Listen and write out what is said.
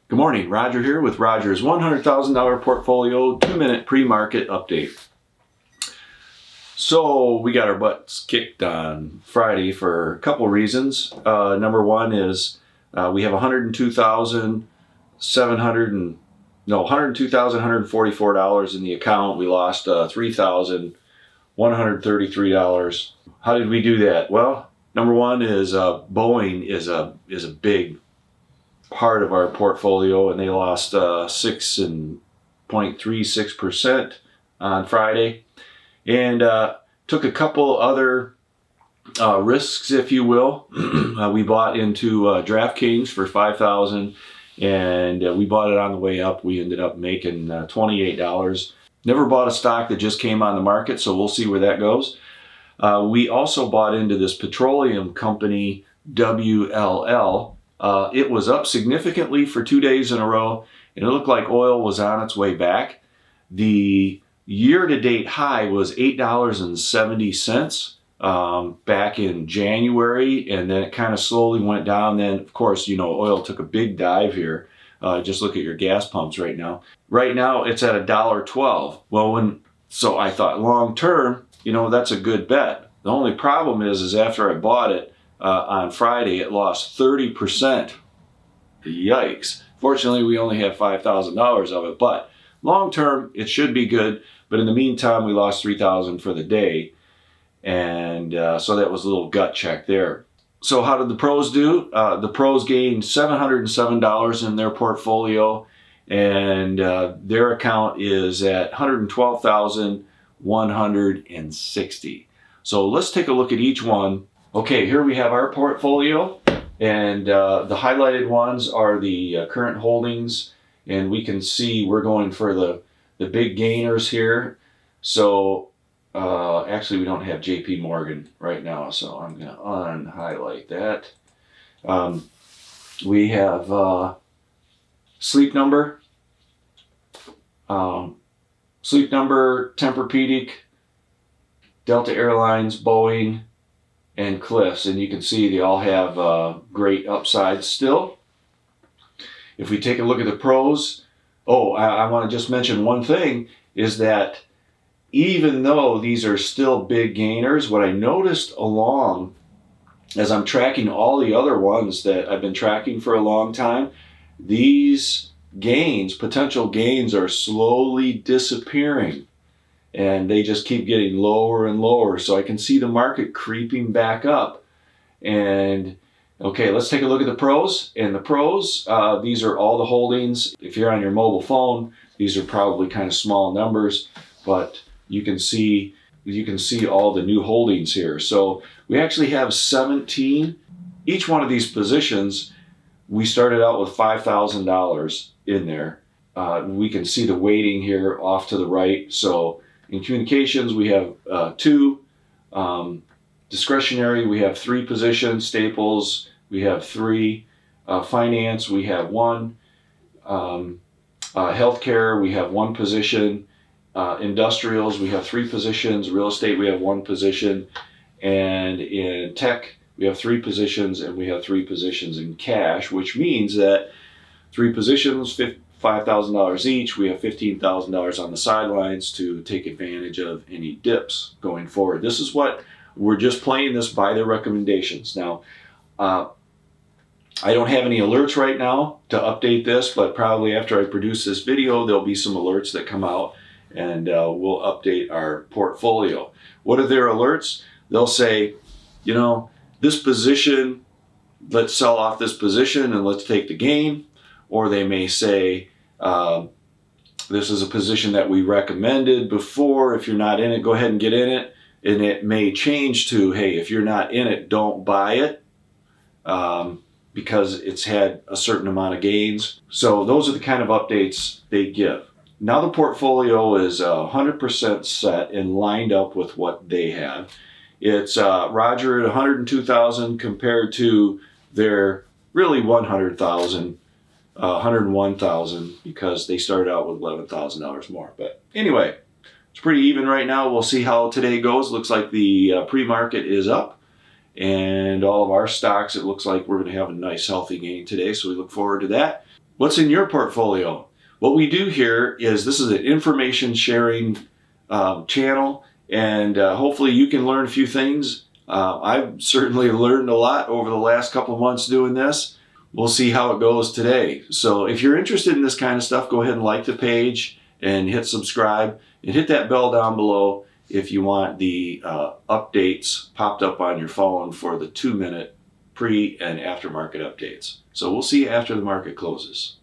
Good morning, Roger here with Roger's $100,000 portfolio 2-minute pre-market update. So we got our butts kicked on Friday for a couple reasons. Number one is we have $102,144 in the account. We lost $3,133. How did we do that? Well, number one is Boeing is a big part of our portfolio, and they lost 6.36% on Friday, and took a couple other risks, if you will. We bought into DraftKings for $5,000, and we bought it on the way up. We ended up making $28. Never bought a stock that just came on the market, so we'll see where that goes. We also bought into this petroleum company, WLL. It was up significantly for 2 days in a row, and it looked like oil was on its way back. The year-to-date high was $8.70 back in January, and then it kind of slowly went down. Then, of course, oil took a big dive here. Just look at your gas pumps right now. Right now, it's at $1.12. Well, so I thought long term, that's a good bet. The only problem is after I bought it, on Friday, it lost 30%. Yikes. Fortunately, we only have $5,000 of it, but long term, it should be good. But in the meantime, we lost $3,000 for the day. And so that was a little gut check there. So how did the pros do? The pros gained $707 in their portfolio, and their account is at $112,160. So let's take a look at each one. Okay, here we have our portfolio, and the highlighted ones are the current holdings, and we can see we're going for the big gainers here. So actually we don't have JP Morgan right now, so I'm going to unhighlight that. We have Sleep Number, Tempur-Pedic, Delta Airlines, Boeing, and Cliffs, and you can see they all have great upsides still. If we take a look at the pros, I want to just mention one thing, is that even though these are still big gainers, what I noticed along as I'm tracking all the other ones that I've been tracking for a long time, these gains, potential gains, are slowly disappearing. And they just keep getting lower and lower. So I can see the market creeping back up. And okay, let's take a look at the pros. And the pros, these are all the holdings. If you're on your mobile phone, these are probably kind of small numbers, but you can see all the new holdings here. So we actually have 17. Each one of these positions, we started out with $5,000 in there. We can see the weighting here off to the right. So in communications, we have 2. Discretionary, we have 3 positions. Staples, we have 3. Finance, we have 1. Healthcare, we have 1 position. Industrials, we have 3 positions. Real estate, we have 1 position. And in tech, we have 3 positions, and we have 3 positions in cash, which means that 3 positions, $5,000 each. We have $15,000 on the sidelines to take advantage of any dips going forward. This is what we're just playing this by their recommendations. Now, I don't have any alerts right now to update this, but probably after I produce this video, there'll be some alerts that come out, and we'll update our portfolio. What are their alerts? They'll say, this position, let's sell off this position and let's take the gain. Or they may say, this is a position that we recommended before. If you're not in it, go ahead and get in it. And it may change to, hey, if you're not in it, don't buy it, because it's had a certain amount of gains. So those are the kind of updates they give. Now the portfolio is 100% set and lined up with what they have. It's Roger at $102,000 compared to their really $100,000. $101,000 because they started out with $11,000 more. But anyway, it's pretty even right now. We'll see how today goes. Looks like the pre-market is up, and all of our stocks, it looks like we're going to have a nice healthy gain today. So we look forward to that. What's in your portfolio? What we do here is this is an information sharing channel, and hopefully you can learn a few things. I've certainly learned a lot over the last couple of months doing this. We'll see how it goes today. So if you're interested in this kind of stuff, go ahead and like the page and hit subscribe and hit that bell down below if you want the updates popped up on your phone for the 2-minute pre and aftermarket updates. So we'll see you after the market closes.